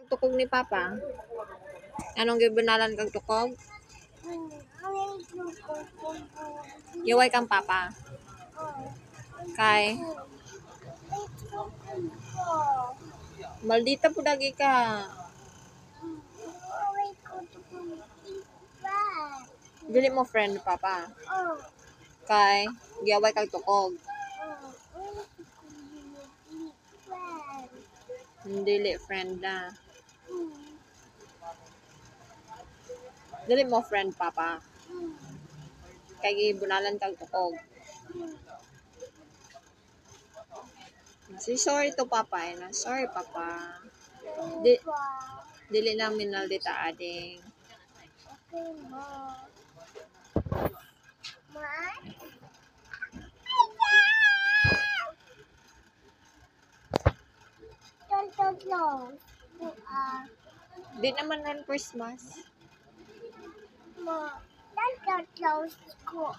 tukog ni Papa? Anong gibunalan kag tukog? Yaway kang Papa. Kay maldita po dagi ka. Dili mo friend Papa. Kay giyaway kag tukog. Dili friend na. Dili mo friend Papa. Kay gibunalan kag tukog. Si sorry to Papa eh na. Sorry Papa. Dili lang minaldita ading. Okay, Ma. Don't. Di naman ron Christmas. Ma, don't close ko.